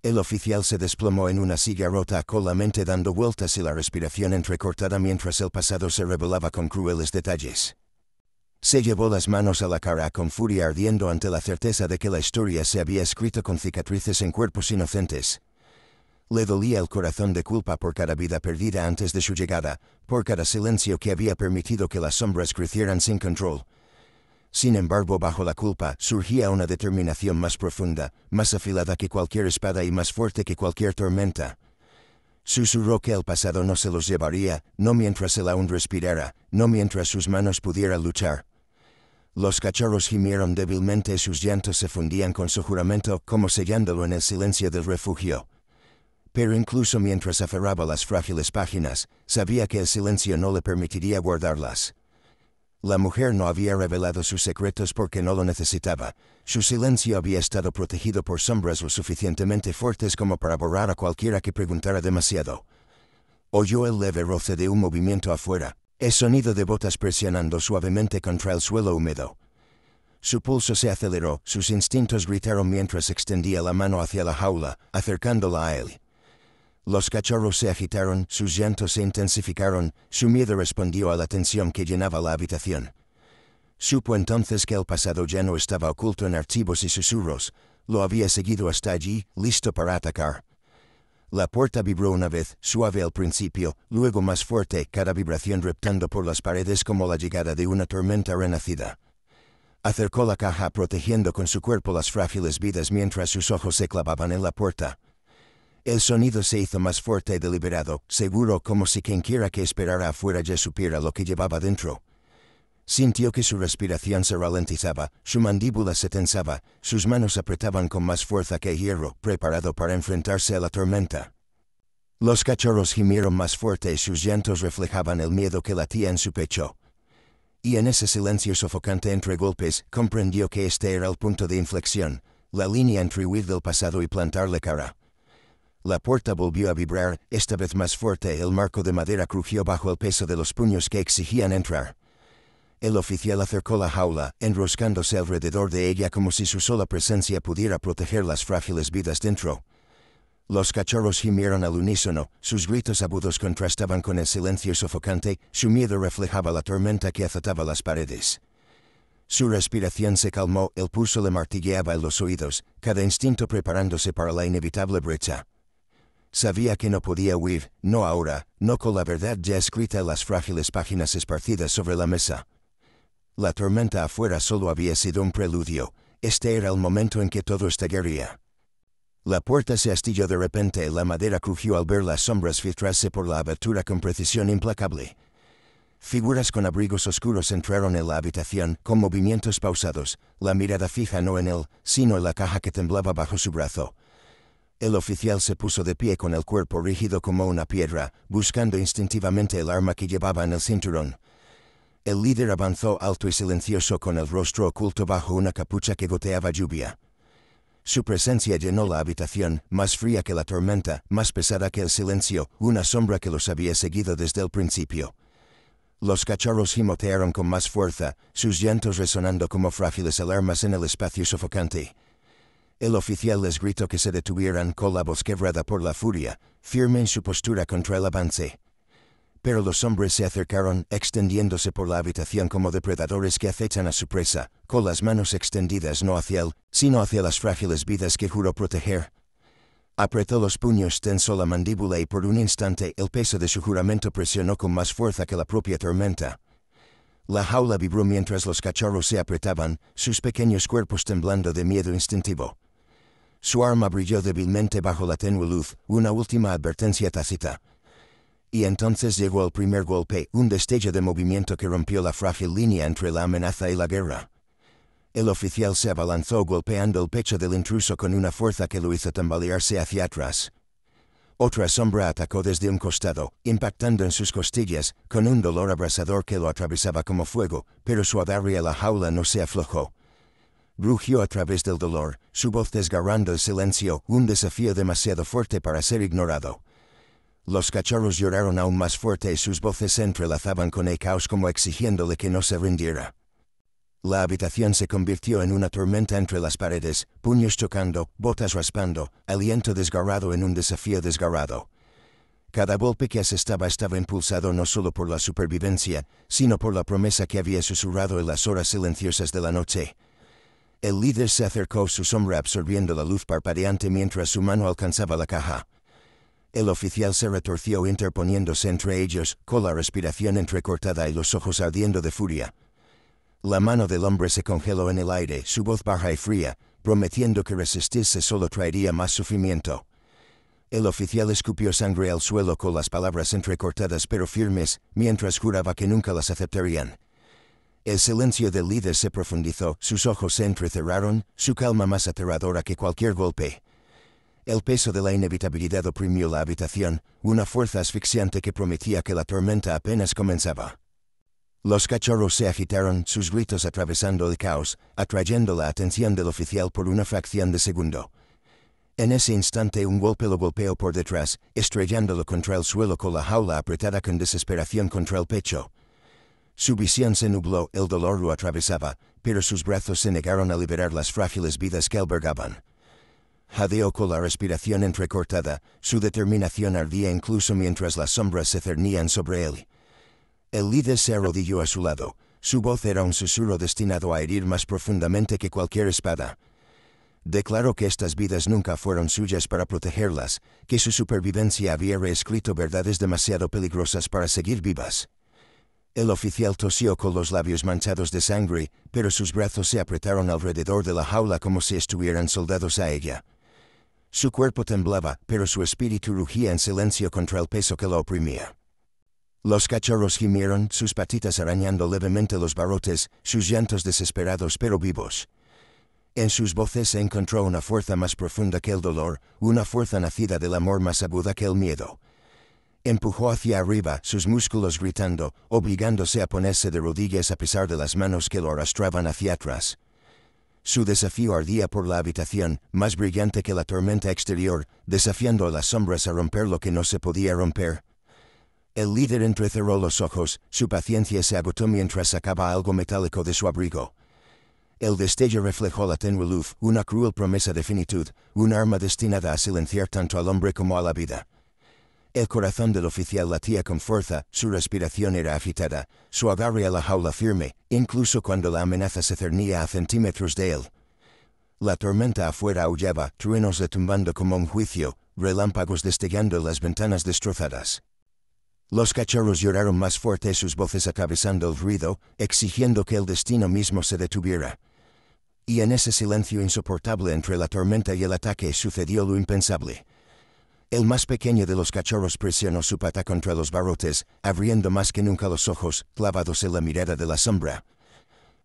El oficial se desplomó en una silla rota con la mente dando vueltas y la respiración entrecortada mientras el pasado se revelaba con crueles detalles. Se llevó las manos a la cara con furia ardiendo ante la certeza de que la historia se había escrito con cicatrices en cuerpos inocentes. Le dolía el corazón de culpa por cada vida perdida antes de su llegada, por cada silencio que había permitido que las sombras crecieran sin control. Sin embargo, bajo la culpa, surgía una determinación más profunda, más afilada que cualquier espada y más fuerte que cualquier tormenta. Susurró que el pasado no se los llevaría, no mientras él aún respirara, no mientras sus manos pudieran luchar. Los cachorros gimieron débilmente y sus llantos se fundían con su juramento, como sellándolo en el silencio del refugio. Pero incluso mientras aferraba las frágiles páginas, sabía que el silencio no le permitiría guardarlas. La mujer no había revelado sus secretos porque no lo necesitaba. Su silencio había estado protegido por sombras lo suficientemente fuertes como para borrar a cualquiera que preguntara demasiado. Oyó el leve roce de un movimiento afuera, el sonido de botas presionando suavemente contra el suelo húmedo. Su pulso se aceleró, sus instintos gritaron mientras extendía la mano hacia la jaula, acercándola a él. Los cachorros se agitaron, sus llantos se intensificaron, su miedo respondió a la tensión que llenaba la habitación. Supo entonces que el pasado ya no estaba oculto en archivos y susurros, lo había seguido hasta allí, listo para atacar. La puerta vibró una vez, suave al principio, luego más fuerte, cada vibración reptando por las paredes como la llegada de una tormenta renacida. Acercó la caja protegiendo con su cuerpo las frágiles vidas mientras sus ojos se clavaban en la puerta. El sonido se hizo más fuerte y deliberado, seguro como si quienquiera que esperara afuera ya supiera lo que llevaba dentro. Sintió que su respiración se ralentizaba, su mandíbula se tensaba, sus manos apretaban con más fuerza que hierro, preparado para enfrentarse a la tormenta. Los cachorros gimieron más fuerte y sus llantos reflejaban el miedo que latía en su pecho. Y en ese silencio sofocante entre golpes, comprendió que este era el punto de inflexión, la línea entre huir del pasado y plantarle cara. La puerta volvió a vibrar, esta vez más fuerte, el marco de madera crujió bajo el peso de los puños que exigían entrar. El oficial acercó la jaula, enroscándose alrededor de ella como si su sola presencia pudiera proteger las frágiles vidas dentro. Los cachorros gimieron al unísono, sus gritos agudos contrastaban con el silencio sofocante, su miedo reflejaba la tormenta que azotaba las paredes. Su respiración se calmó, el pulso le martilleaba en los oídos, cada instinto preparándose para la inevitable brecha. Sabía que no podía huir, no ahora, no con la verdad ya escrita en las frágiles páginas esparcidas sobre la mesa. La tormenta afuera solo había sido un preludio, este era el momento en que todo estallaría. La puerta se astilló de repente, la madera crujió al ver las sombras filtrarse por la abertura con precisión implacable. Figuras con abrigos oscuros entraron en la habitación, con movimientos pausados, la mirada fija no en él, sino en la caja que temblaba bajo su brazo. El oficial se puso de pie con el cuerpo rígido como una piedra, buscando instintivamente el arma que llevaba en el cinturón. El líder avanzó alto y silencioso con el rostro oculto bajo una capucha que goteaba lluvia. Su presencia llenó la habitación, más fría que la tormenta, más pesada que el silencio, una sombra que los había seguido desde el principio. Los cachorros gimotearon con más fuerza, sus llantos resonando como frágiles alarmas en el espacio sofocante. El oficial les gritó que se detuvieran con la voz quebrada por la furia, firme en su postura contra el avance. Pero los hombres se acercaron, extendiéndose por la habitación como depredadores que acechan a su presa, con las manos extendidas no hacia él, sino hacia las frágiles vidas que juró proteger. Apretó los puños, tensó la mandíbula y por un instante el peso de su juramento presionó con más fuerza que la propia tormenta. La jaula vibró mientras los cachorros se apretaban, sus pequeños cuerpos temblando de miedo instintivo. Su arma brilló débilmente bajo la tenue luz, una última advertencia tácita. Y entonces llegó el primer golpe, un destello de movimiento que rompió la frágil línea entre la amenaza y la guerra. El oficial se abalanzó golpeando el pecho del intruso con una fuerza que lo hizo tambalearse hacia atrás. Otra sombra atacó desde un costado, impactando en sus costillas, con un dolor abrasador que lo atravesaba como fuego, pero su agarre a la jaula no se aflojó. Rugió a través del dolor, su voz desgarrando el silencio, un desafío demasiado fuerte para ser ignorado. Los cachorros lloraron aún más fuerte y sus voces se entrelazaban con el caos como exigiéndole que no se rindiera. La habitación se convirtió en una tormenta entre las paredes, puños chocando, botas raspando, aliento desgarrado en un desafío desgarrado. Cada golpe que asestaba estaba impulsado no solo por la supervivencia, sino por la promesa que había susurrado en las horas silenciosas de la noche. El líder se acercó, su sombra absorbiendo la luz parpadeante mientras su mano alcanzaba la caja. El oficial se retorció interponiéndose entre ellos, con la respiración entrecortada y los ojos ardiendo de furia. La mano del hombre se congeló en el aire, su voz baja y fría, prometiendo que resistirse solo traería más sufrimiento. El oficial escupió sangre al suelo con las palabras entrecortadas pero firmes, mientras juraba que nunca las aceptarían. El silencio del líder se profundizó, sus ojos se entrecerraron, su calma más aterradora que cualquier golpe. El peso de la inevitabilidad oprimió la habitación, una fuerza asfixiante que prometía que la tormenta apenas comenzaba. Los cachorros se agitaron, sus gritos atravesando el caos, atrayendo la atención del oficial por una fracción de segundo. En ese instante un golpe lo golpeó por detrás, estrellándolo contra el suelo con la jaula apretada con desesperación contra el pecho. Su visión se nubló, el dolor lo atravesaba, pero sus brazos se negaron a liberar las frágiles vidas que albergaban. Jadeó con la respiración entrecortada, su determinación ardía incluso mientras las sombras se cernían sobre él. El líder se arrodilló a su lado, su voz era un susurro destinado a herir más profundamente que cualquier espada. Declaró que estas vidas nunca fueron suyas para protegerlas, que su supervivencia había reescrito verdades demasiado peligrosas para seguir vivas. El oficial tosió con los labios manchados de sangre, pero sus brazos se apretaron alrededor de la jaula como si estuvieran soldados a ella. Su cuerpo temblaba, pero su espíritu rugía en silencio contra el peso que lo oprimía. Los cachorros gimieron, sus patitas arañando levemente los barrotes, sus llantos desesperados pero vivos. En sus voces se encontró una fuerza más profunda que el dolor, una fuerza nacida del amor más aguda que el miedo. Empujó hacia arriba, sus músculos gritando, obligándose a ponerse de rodillas a pesar de las manos que lo arrastraban hacia atrás. Su desafío ardía por la habitación, más brillante que la tormenta exterior, desafiando a las sombras a romper lo que no se podía romper. El líder entrecerró los ojos, su paciencia se agotó mientras sacaba algo metálico de su abrigo. El destello reflejó la tenue luz, una cruel promesa de finitud, un arma destinada a silenciar tanto al hombre como a la vida. El corazón del oficial latía con fuerza, su respiración era agitada, su agarre a la jaula firme, incluso cuando la amenaza se cernía a centímetros de él. La tormenta afuera aullaba, truenos retumbando como un juicio, relámpagos destellando las ventanas destrozadas. Los cachorros lloraron más fuerte, sus voces atravesando el ruido, exigiendo que el destino mismo se detuviera. Y en ese silencio insoportable entre la tormenta y el ataque sucedió lo impensable. El más pequeño de los cachorros presionó su pata contra los barrotes, abriendo más que nunca los ojos, clavados en la mirada de la sombra.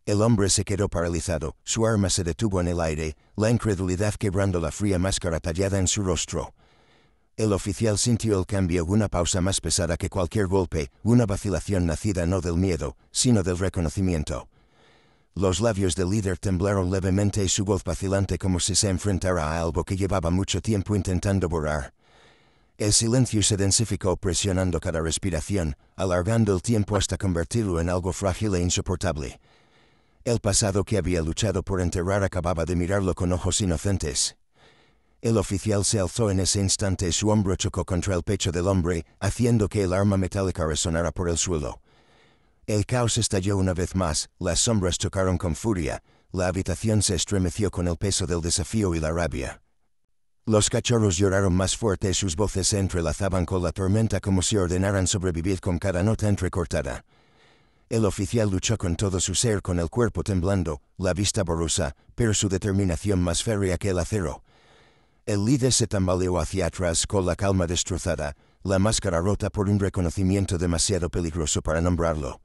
El hombre se quedó paralizado, su arma se detuvo en el aire, la incredulidad quebrando la fría máscara tallada en su rostro. El oficial sintió el cambio, una pausa más pesada que cualquier golpe, una vacilación nacida no del miedo, sino del reconocimiento. Los labios del líder temblaron levemente y su voz vacilante como si se enfrentara a algo que llevaba mucho tiempo intentando borrar. El silencio se densificó presionando cada respiración, alargando el tiempo hasta convertirlo en algo frágil e insoportable. El pasado que había luchado por enterrar acababa de mirarlo con ojos inocentes. El oficial se alzó en ese instante y su hombro chocó contra el pecho del hombre, haciendo que el arma metálica resonara por el suelo. El caos estalló una vez más, las sombras chocaron con furia, la habitación se estremeció con el peso del desafío y la rabia. Los cachorros lloraron más fuerte y sus voces se entrelazaban con la tormenta como si ordenaran sobrevivir con cada nota entrecortada. El oficial luchó con todo su ser, con el cuerpo temblando, la vista borrosa, pero su determinación más férrea que el acero. El líder se tambaleó hacia atrás con la calma destrozada, la máscara rota por un reconocimiento demasiado peligroso para nombrarlo.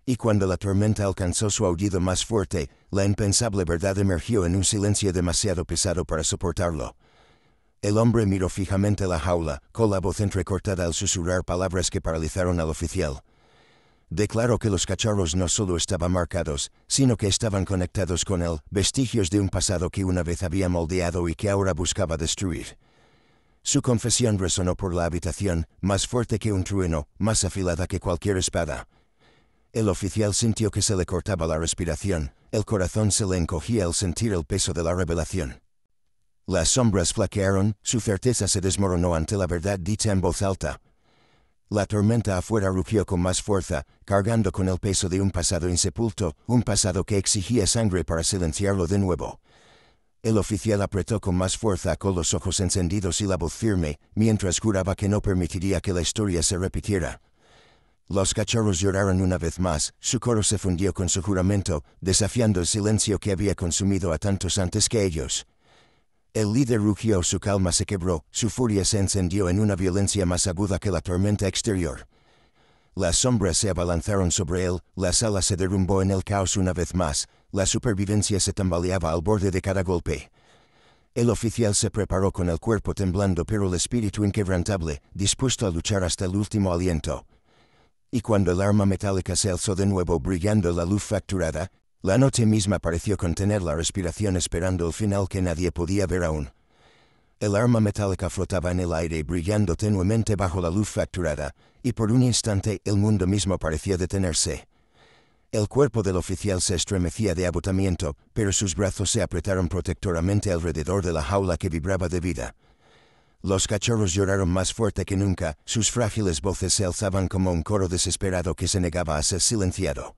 Y cuando la tormenta alcanzó su aullido más fuerte, la impensable verdad emergió en un silencio demasiado pesado para soportarlo. El hombre miró fijamente la jaula, con la voz entrecortada al susurrar palabras que paralizaron al oficial. Declaró que los cachorros no solo estaban marcados, sino que estaban conectados con él, vestigios de un pasado que una vez había moldeado y que ahora buscaba destruir. Su confesión resonó por la habitación, más fuerte que un trueno, más afilada que cualquier espada. El oficial sintió que se le cortaba la respiración, el corazón se le encogía al sentir el peso de la revelación. Las sombras flaquearon, su certeza se desmoronó ante la verdad dicha en voz alta. La tormenta afuera rugió con más fuerza, cargando con el peso de un pasado insepulto, un pasado que exigía sangre para silenciarlo de nuevo. El oficial apretó con más fuerza con los ojos encendidos y la voz firme, mientras juraba que no permitiría que la historia se repitiera. Los cachorros lloraron una vez más, su coro se fundió con su juramento, desafiando el silencio que había consumido a tantos antes que ellos. El líder rugió, su calma se quebró, su furia se encendió en una violencia más aguda que la tormenta exterior. Las sombras se abalanzaron sobre él, la sala se derrumbó en el caos una vez más, la supervivencia se tambaleaba al borde de cada golpe. El oficial se preparó con el cuerpo temblando pero el espíritu inquebrantable, dispuesto a luchar hasta el último aliento. Y cuando el arma metálica se alzó de nuevo brillando la luz fracturada, la noche misma pareció contener la respiración esperando el final que nadie podía ver aún. El arma metálica flotaba en el aire brillando tenuemente bajo la luz fracturada, y por un instante el mundo mismo pareció detenerse. El cuerpo del oficial se estremecía de agotamiento, pero sus brazos se apretaron protectoramente alrededor de la jaula que vibraba de vida. Los cachorros lloraron más fuerte que nunca, sus frágiles voces se alzaban como un coro desesperado que se negaba a ser silenciado.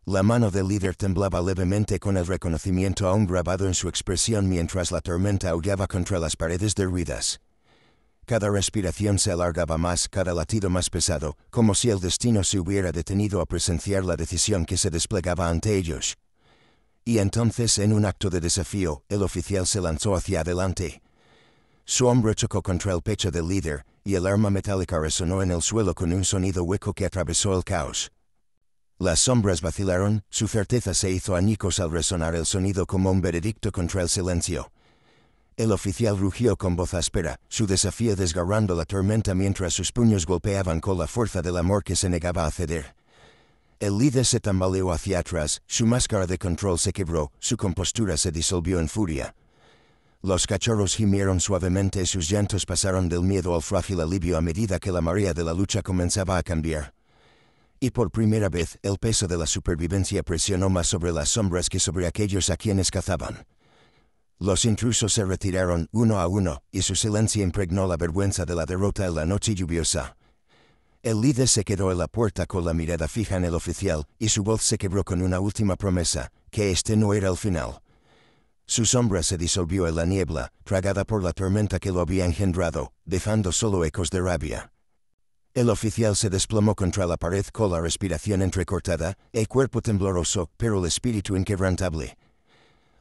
La mano del líder temblaba levemente con el reconocimiento aún grabado en su expresión mientras la tormenta aullaba contra las paredes derruidas. Cada respiración se alargaba más, cada latido más pesado, como si el destino se hubiera detenido a presenciar la decisión que se desplegaba ante ellos. Y entonces, en un acto de desafío, el oficial se lanzó hacia adelante. Su hombro chocó contra el pecho del líder, y el arma metálica resonó en el suelo con un sonido hueco que atravesó el caos. Las sombras vacilaron, su certeza se hizo añicos al resonar el sonido como un veredicto contra el silencio. El oficial rugió con voz áspera, su desafío desgarrando la tormenta mientras sus puños golpeaban con la fuerza del amor que se negaba a ceder. El líder se tambaleó hacia atrás, su máscara de control se quebró, su compostura se disolvió en furia. Los cachorros gimieron suavemente y sus llantos pasaron del miedo al frágil alivio a medida que la marea de la lucha comenzaba a cambiar. Y por primera vez, el peso de la supervivencia presionó más sobre las sombras que sobre aquellos a quienes cazaban. Los intrusos se retiraron uno a uno, y su silencio impregnó la vergüenza de la derrota en la noche lluviosa. El líder se quedó en la puerta con la mirada fija en el oficial, y su voz se quebró con una última promesa, que este no era el final. Su sombra se disolvió en la niebla, tragada por la tormenta que lo había engendrado, dejando solo ecos de rabia. El oficial se desplomó contra la pared con la respiración entrecortada, el cuerpo tembloroso, pero el espíritu inquebrantable.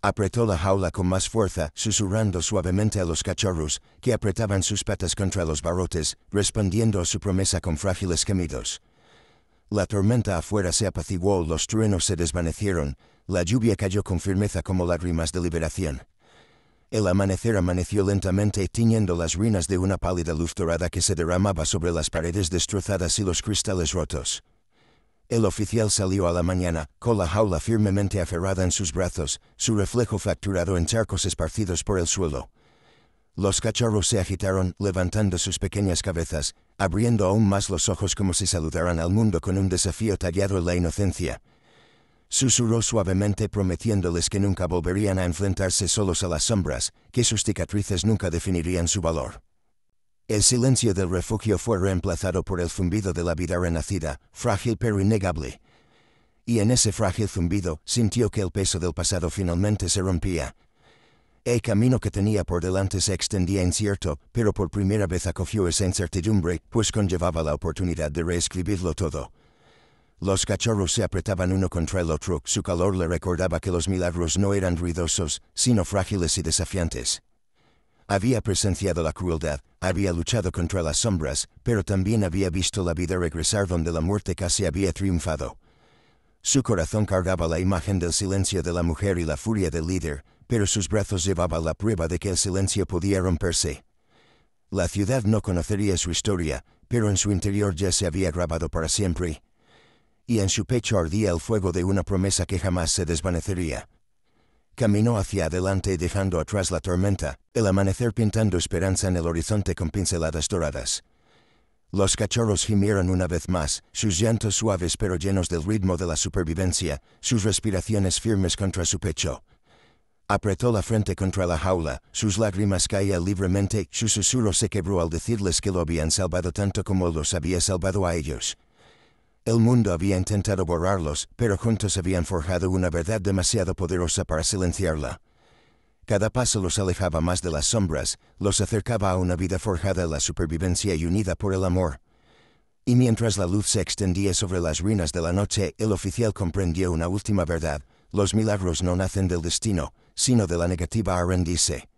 Apretó la jaula con más fuerza, susurrando suavemente a los cachorros, que apretaban sus patas contra los barrotes, respondiendo a su promesa con frágiles gemidos. La tormenta afuera se apaciguó, los truenos se desvanecieron, la lluvia cayó con firmeza como lágrimas de liberación. El amanecer amaneció lentamente tiñendo las ruinas de una pálida luz dorada que se derramaba sobre las paredes destrozadas y los cristales rotos. El oficial salió a la mañana, con la jaula firmemente aferrada en sus brazos, su reflejo fracturado en charcos esparcidos por el suelo. Los cachorros se agitaron, levantando sus pequeñas cabezas, abriendo aún más los ojos como si saludaran al mundo con un desafío tallado en la inocencia. Susurró suavemente prometiéndoles que nunca volverían a enfrentarse solos a las sombras, que sus cicatrices nunca definirían su valor. El silencio del refugio fue reemplazado por el zumbido de la vida renacida, frágil pero innegable. Y en ese frágil zumbido, sintió que el peso del pasado finalmente se rompía. El camino que tenía por delante se extendía incierto, pero por primera vez acogió esa incertidumbre, pues conllevaba la oportunidad de reescribirlo todo. Los cachorros se apretaban uno contra el otro, su calor le recordaba que los milagros no eran ruidosos, sino frágiles y desafiantes. Había presenciado la crueldad, había luchado contra las sombras, pero también había visto la vida regresar donde la muerte casi había triunfado. Su corazón cargaba la imagen del silencio de la mujer y la furia del líder, pero sus brazos llevaban la prueba de que el silencio podía romperse. La ciudad no conocería su historia, pero en su interior ya se había grabado para siempre. Y en su pecho ardía el fuego de una promesa que jamás se desvanecería. Caminó hacia adelante dejando atrás la tormenta, el amanecer pintando esperanza en el horizonte con pinceladas doradas. Los cachorros gimieron una vez más, sus llantos suaves pero llenos del ritmo de la supervivencia, sus respiraciones firmes contra su pecho. Apretó la frente contra la jaula, sus lágrimas caían libremente, su susurro se quebró al decirles que lo habían salvado tanto como los había salvado a ellos. El mundo había intentado borrarlos, pero juntos habían forjado una verdad demasiado poderosa para silenciarla. Cada paso los alejaba más de las sombras, los acercaba a una vida forjada en la supervivencia y unida por el amor. Y mientras la luz se extendía sobre las ruinas de la noche, el oficial comprendió una última verdad: los milagros no nacen del destino, sino de la negativa a rendirse.